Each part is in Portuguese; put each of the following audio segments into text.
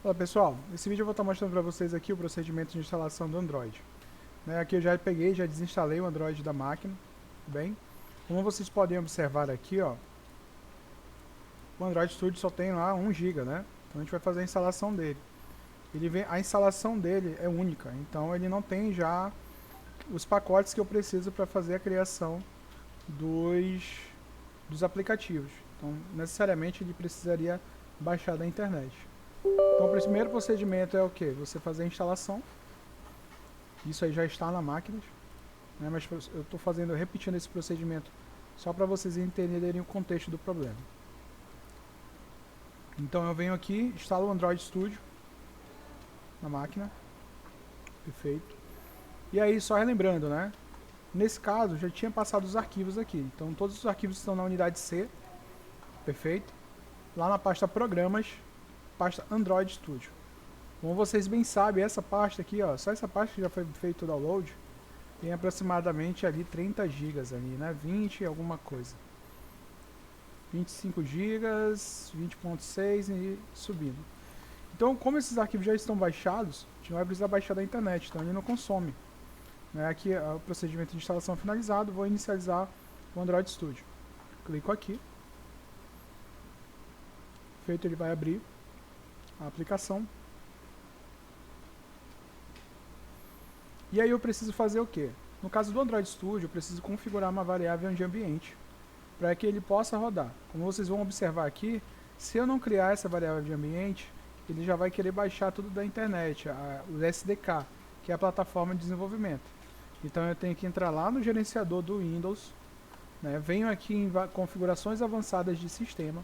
Olá pessoal, nesse vídeo eu vou estar mostrando para vocês aqui o procedimento de instalação do Android. Aqui eu já peguei, já desinstalei o Android da máquina, bem? Como vocês podem observar aqui, ó, o Android Studio só tem lá 1 GB, né? Então a gente vai fazer a instalação dele. A instalação dele é única, então ele não tem já os pacotes que eu preciso para fazer a criação dos aplicativos. Então necessariamente ele precisaria baixar da internet. Então o primeiro procedimento é o que? Você fazer a instalação. Isso aí já está na máquina, né? Mas eu estou repetindo esse procedimento só para vocês entenderem o contexto do problema. Então eu venho aqui, instalo o Android Studio na máquina. Perfeito. E aí, só relembrando, né? Nesse caso, já tinha passado os arquivos aqui. Então todos os arquivos estão na unidade C. Perfeito. Lá na pasta Programas, pasta Android Studio. Como vocês bem sabem, essa pasta aqui, ó, só essa pasta que já foi feito o download, tem aproximadamente ali 30 GB ali, né? 20 e alguma coisa. 25 GB, 20.6 e subindo. Então, como esses arquivos já estão baixados, a gente não vai precisar baixar da internet, então ele não consome. Aqui é o procedimento de instalação finalizado, vou inicializar o Android Studio. Clico aqui. Feito, ele vai abrir a aplicação. E aí eu preciso fazer o quê? No caso do Android Studio, eu preciso configurar uma variável de ambiente para que ele possa rodar. Como vocês vão observar aqui, se eu não criar essa variável de ambiente, ele já vai querer baixar tudo da internet, o SDK, que é a plataforma de desenvolvimento. Então eu tenho que entrar lá no gerenciador do Windows, né? Venho aqui em configurações avançadas de sistema,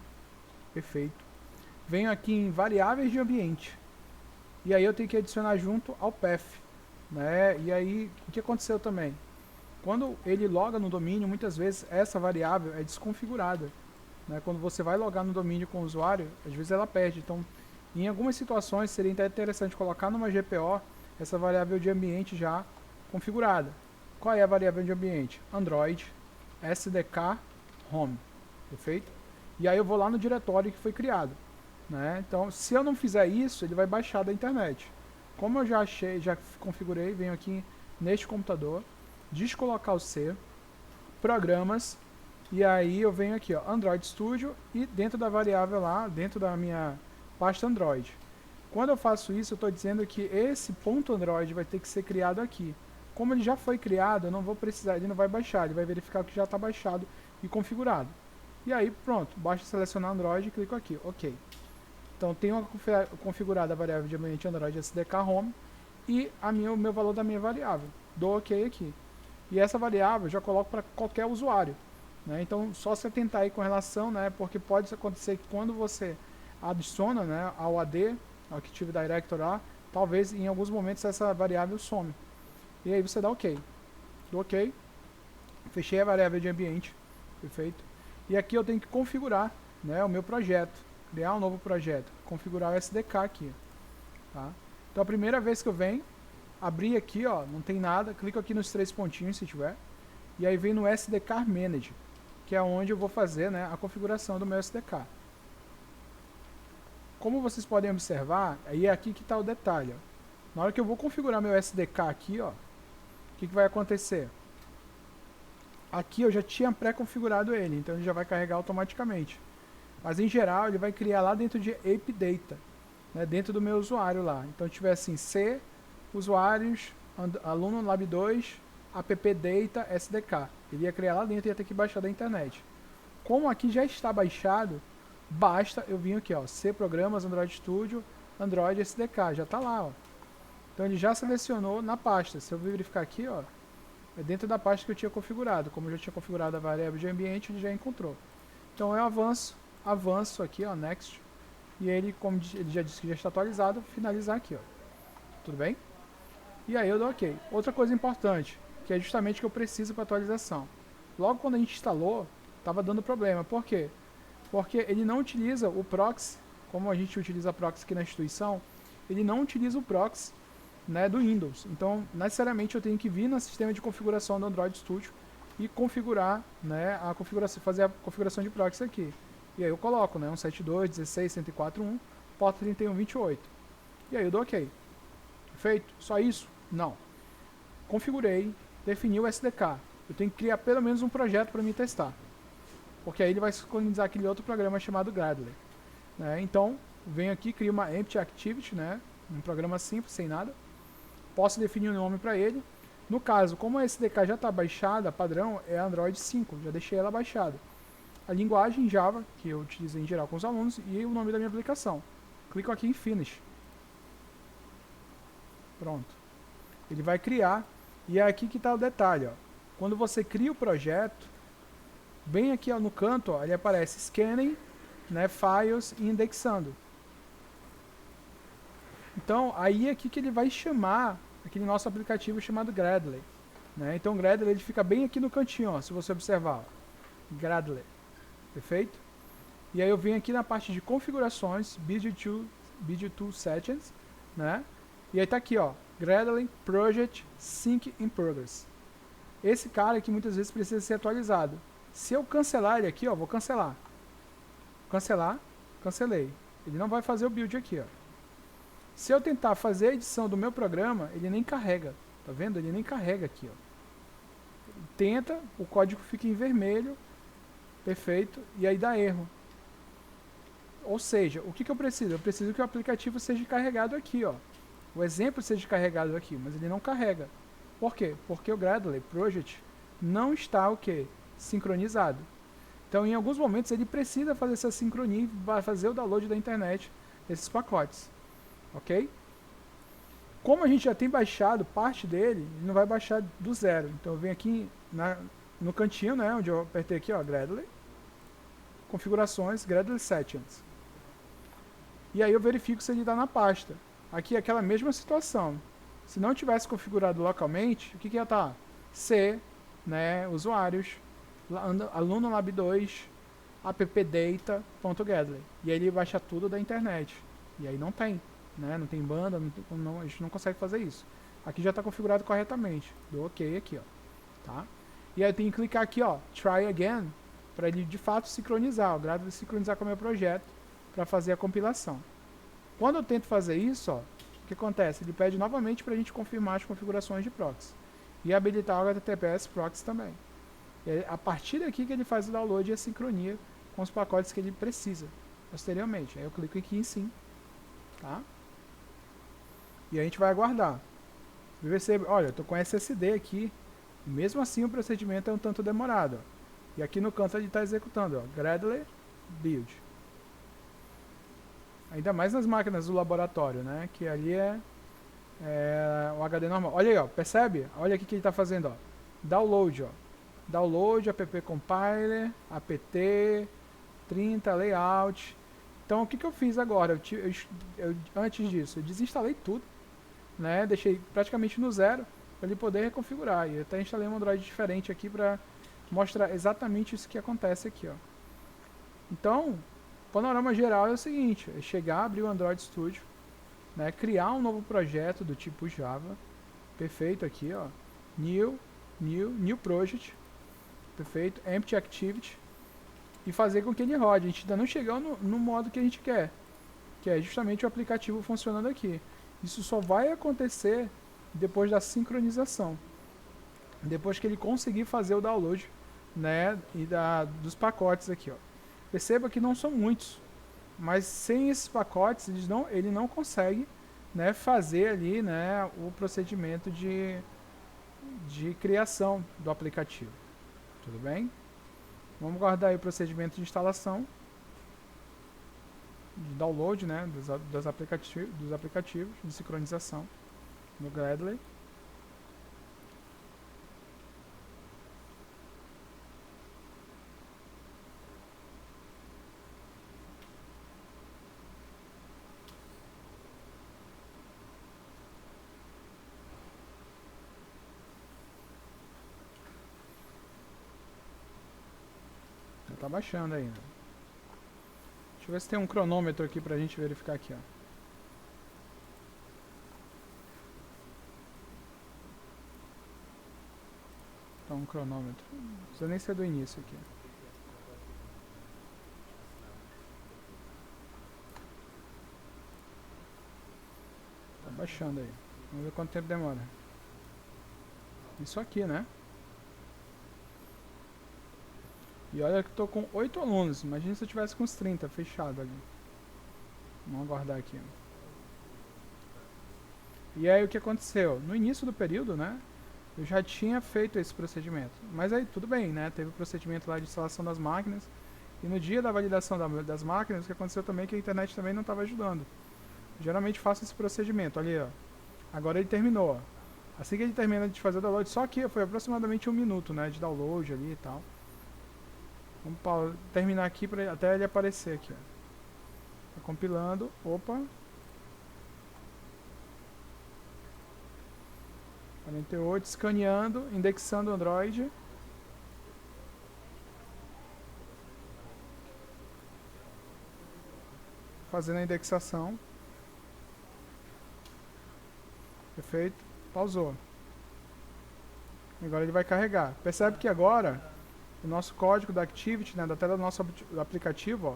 perfeito. Venho aqui em variáveis de ambiente, e aí eu tenho que adicionar junto ao path. E aí, o que aconteceu também? Quando ele loga no domínio, muitas vezes essa variável é desconfigurada. Quando você vai logar no domínio com o usuário, às vezes ela perde. Então, em algumas situações, seria interessante colocar numa GPO essa variável de ambiente já configurada. Qual é a variável de ambiente? Android SDK Home. Perfeito? E aí eu vou lá no diretório que foi criado. Então, se eu não fizer isso, ele vai baixar da internet. Como eu já configurei, venho aqui neste computador, descolocar o C, programas, e aí eu venho aqui, ó, Android Studio, e dentro da variável lá, dentro da minha pasta Android. Quando eu faço isso, eu estou dizendo que esse ponto Android vai ter que ser criado aqui. Como ele já foi criado, eu não vou precisar, ele não vai baixar, ele vai verificar que já está baixado e configurado. E aí, pronto, basta selecionar Android e clico aqui, OK. Então, tenho configurada a variável de ambiente Android SDK Home e o meu valor da minha variável. Dou OK aqui. E essa variável eu já coloco para qualquer usuário. Então, só se atentar aí com relação, porque pode acontecer que quando você adiciona ao AD, ao Active Directory lá, talvez em alguns momentos essa variável some. E aí você dá OK. Dou OK. Fechei a variável de ambiente. Perfeito. E aqui eu tenho que configurar o meu projeto. Criar um novo projeto, configurar o SDK aqui, tá? Então a primeira vez que eu venho, abrir aqui, ó, não tem nada, clico aqui nos 3 pontinhos se tiver, e aí vem no SDK Manager, que é onde eu vou fazer a configuração do meu SDK. Como vocês podem observar, aí é aqui que está o detalhe, ó. Na hora que eu vou configurar meu SDK aqui, ó, o que vai acontecer? Aqui eu já tinha pré-configurado ele, então ele já vai carregar automaticamente. Mas em geral ele vai criar lá dentro de AppData, dentro do meu usuário lá. Então tiver assim, C, usuários, aluno lab 2, appdata SDK. Ele ia criar lá dentro e ia ter que baixar da internet. Como aqui já está baixado, basta eu vir aqui, ó, C programas, Android Studio, Android SDK, já está lá, ó. Então ele já selecionou na pasta. Se eu verificar aqui, ó, é dentro da pasta que eu tinha configurado. Como eu já tinha configurado a variável de ambiente, ele já encontrou. Então eu avanço aqui, ó, Next, e ele, como ele já disse que já está atualizado, finalizar aqui, ó. Tudo bem? E aí eu dou OK. Outra coisa importante, que é justamente o que eu preciso para atualização. Logo quando a gente instalou, estava dando problema. Por quê? Porque ele não utiliza o proxy, como a gente utiliza proxy aqui na instituição, ele não utiliza o proxy do Windows. Então, necessariamente eu tenho que vir no sistema de configuração do Android Studio e configurar, fazer a configuração de proxy aqui. E aí eu coloco, 172.16.104.1, porta 3128. E aí eu dou OK. Feito? Só isso? Não. Configurei, defini o SDK. Eu tenho que criar pelo menos um projeto para me testar. Porque aí ele vai sincronizar aquele outro programa chamado Gradle. Né? Então, venho aqui, crio uma Empty Activity, né? Um programa simples, sem nada. Posso definir um nome para ele. No caso, como a SDK já está baixada, padrão é Android 5, já deixei ela baixada. A linguagem Java, que eu utilizo em geral com os alunos, e o nome da minha aplicação. Clico aqui em Finish. Pronto. Ele vai criar, e é aqui que está o detalhe. Ó. Quando você cria o projeto, bem aqui ó, no canto, ó, ele aparece Scanning, né, Files e Indexando. Então, aí é aqui que ele vai chamar aquele nosso aplicativo chamado Gradle. Né? Então, o Gradle ele fica bem aqui no cantinho, ó, se você observar. Ó. Gradle. Perfeito? E aí eu venho aqui na parte de configurações, Build Tool Settings, né? E aí tá aqui, ó, Gradle Project Sync in Progress. Esse cara aqui muitas vezes precisa ser atualizado. Se eu cancelar ele aqui, ó, vou cancelar. Cancelar, cancelei. Ele não vai fazer o build aqui, ó. Se eu tentar fazer a edição do meu programa, ele nem carrega. Tá vendo? Ele nem carrega aqui, ó. Tenta, o código fica em vermelho. Perfeito. E aí dá erro. Ou seja, o que eu preciso? Eu preciso que o aplicativo seja carregado aqui, ó. O exemplo seja carregado aqui, mas ele não carrega. Por quê? Porque o Gradle Project não está o quê? Sincronizado. Então, em alguns momentos, ele precisa fazer essa sincronia para fazer o download da internet desses pacotes. Ok? Como a gente já tem baixado parte dele, ele não vai baixar do zero. Então, eu venho aqui no cantinho, né, onde eu apertei aqui, ó, Gradle, configurações, Gradle Settings. E aí eu verifico se ele está na pasta. Aqui é aquela mesma situação. Se não tivesse configurado localmente, o que ia estar? C, né, usuários, aluno lab 2, appdata.gradle. E aí ele baixa tudo da internet. E aí não tem, né, não tem banda, a gente não consegue fazer isso. Aqui já está configurado corretamente. Dou OK aqui, ó. Tá? E aí eu tenho que clicar aqui, ó, Try Again, para ele de fato sincronizar, o Gradle sincronizar com o meu projeto para fazer a compilação. Quando eu tento fazer isso, ó, o que acontece? Ele pede novamente para a gente confirmar as configurações de proxy e habilitar o HTTPS proxy também. E a partir daqui que ele faz o download e a sincronia com os pacotes que ele precisa posteriormente. Aí eu clico aqui em sim, tá? E a gente vai aguardar. Olha, eu estou com SSD aqui, mesmo assim o procedimento é um tanto demorado. Ó. E aqui no canto ele está executando, ó, Gradle Build. Ainda mais nas máquinas do laboratório, né? Que ali é o HD normal. Olha aí, ó, percebe? Olha aqui que ele está fazendo, ó. Download, ó. Download, app compiler, apt, 30, layout. Então o que eu fiz agora? Antes disso, eu desinstalei tudo, né? Deixei praticamente no zero para ele poder reconfigurar. E eu até instalei um Android diferente aqui para mostrar exatamente isso que acontece aqui, ó. Então, o panorama geral é o seguinte, é chegar, abrir o Android Studio, né, criar um novo projeto do tipo Java, perfeito aqui, ó, New Project, perfeito, Empty Activity, e fazer com que ele rode. A gente ainda não chegou no modo que a gente quer, que é justamente o aplicativo funcionando aqui. Isso só vai acontecer depois da sincronização, depois que ele conseguir fazer o download, né, e dos pacotes aqui, ó. Perceba que não são muitos, mas sem esses pacotes ele não consegue, né, fazer ali, né, o procedimento de criação do aplicativo. Tudo bem? Vamos guardar aí o procedimento de instalação, de download, né, dos aplicativos de sincronização no Gradle. Tá baixando ainda. Deixa eu ver se tem um cronômetro aqui pra gente verificar aqui, ó. Então, um cronômetro. Não precisa nem ser do início aqui. baixando aí. Vamos ver quanto tempo demora. Isso aqui, né? E olha que eu tô com 8 alunos. Imagina se eu tivesse com uns 30 fechado ali. Vamos aguardar aqui. E aí o que aconteceu? No início do período, né? Eu já tinha feito esse procedimento. Mas aí tudo bem, né? Teve o procedimento lá de instalação das máquinas. E no dia da validação das máquinas, o que aconteceu também é que a internet também não estava ajudando. Geralmente faço esse procedimento. Olha aí, ó. Agora ele terminou, ó. Assim que ele termina de fazer o download, só que foi aproximadamente 1 minuto, né? De download ali e tal. Vamos terminar aqui pra, até ele aparecer aqui, ó. Tá compilando. Opa. 48, escaneando, indexando o Android. Fazendo a indexação. Perfeito. Pausou. Agora ele vai carregar. Percebe que agora o nosso código da Activity, né, da tela do nosso aplicativo, ó,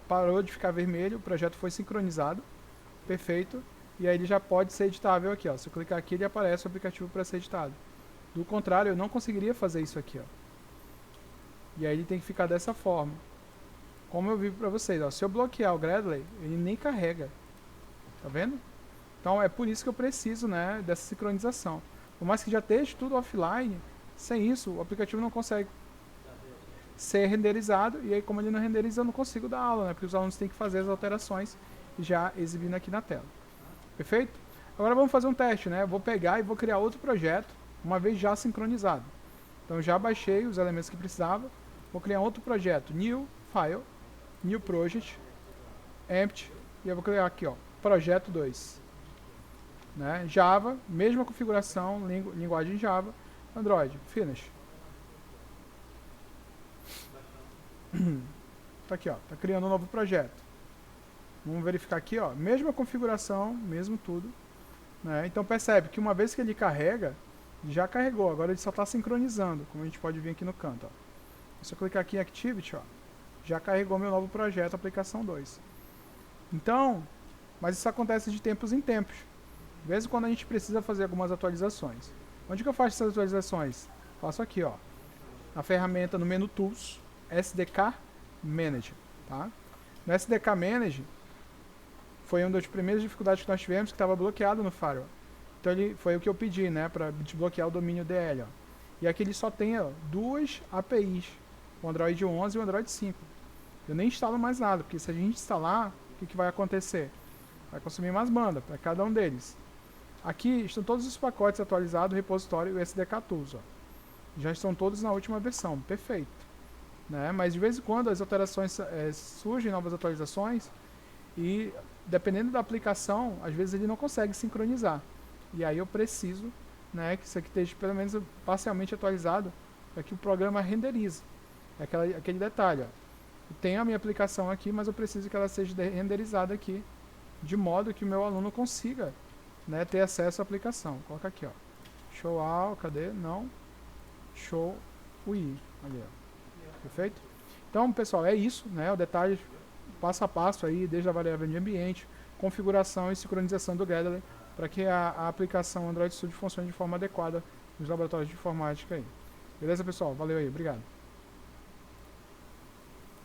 parou de ficar vermelho, o projeto foi sincronizado. Perfeito. E aí ele já pode ser editável aqui, ó. Se eu clicar aqui, ele aparece o aplicativo para ser editado. Do contrário, eu não conseguiria fazer isso aqui, ó. E aí ele tem que ficar dessa forma. Como eu vi para vocês, ó. Se eu bloquear o Gradle, ele nem carrega. Tá vendo? Então é por isso que eu preciso, né, dessa sincronização. Por mais que já esteja tudo offline, sem isso o aplicativo não consegue ser renderizado. E aí como ele não renderiza, eu não consigo dar aula, né? Porque os alunos têm que fazer as alterações já exibindo aqui na tela. Perfeito? Agora vamos fazer um teste, né? Eu vou pegar e vou criar outro projeto, uma vez já sincronizado. Então já baixei os elementos que precisava. Vou criar outro projeto, New File, New Project, Empty, e eu vou criar aqui, ó, Projeto 2. Né? Java, mesma configuração, linguagem Java, Android, Finish. Tá aqui, ó, tá criando um novo projeto. Vamos verificar aqui, ó, mesma configuração, mesmo tudo. Né? Então percebe que uma vez que ele carrega, já carregou, agora ele só está sincronizando, como a gente pode ver aqui no canto. Ó. Se eu clicar aqui em Activity, ó, já carregou meu novo projeto, aplicação 2. Então, mas isso acontece de tempos em tempos. De vez em quando a gente precisa fazer algumas atualizações. Onde que eu faço essas atualizações? Faço aqui, ó, na ferramenta, no menu Tools, SDK Manager. Tá? No SDK Manager, foi uma das primeiras dificuldades que nós tivemos, que estava bloqueado no Firewall. Então foi o que eu pedi, né, para desbloquear o domínio DL. Ó. E aqui ele só tem, ó, 2 APIs, o Android 11 e o Android 5. Eu nem instalo mais nada, porque se a gente instalar, o que vai acontecer? Vai consumir mais banda para cada um deles. Aqui estão todos os pacotes atualizados, o repositório e o SDK Tools. Ó. Já estão todos na última versão, perfeito. Né? Mas de vez em quando as alterações surgem, novas atualizações, e dependendo da aplicação, às vezes ele não consegue sincronizar. E aí eu preciso, né, que isso aqui esteja pelo menos parcialmente atualizado para que o programa renderize. É aquele detalhe. Ó. Eu tenho a minha aplicação aqui, mas eu preciso que ela seja renderizada aqui, de modo que o meu aluno consiga, né, ter acesso à aplicação. Coloca aqui, ó. Show all, cadê? Não. Show UI. Ali, ó. Perfeito? Então, pessoal, é isso, né? O detalhe passo a passo aí, desde a variável de ambiente, configuração e sincronização do Gradle, para que a aplicação Android Studio funcione de forma adequada nos laboratórios de informática aí. Beleza, pessoal? Valeu aí, obrigado.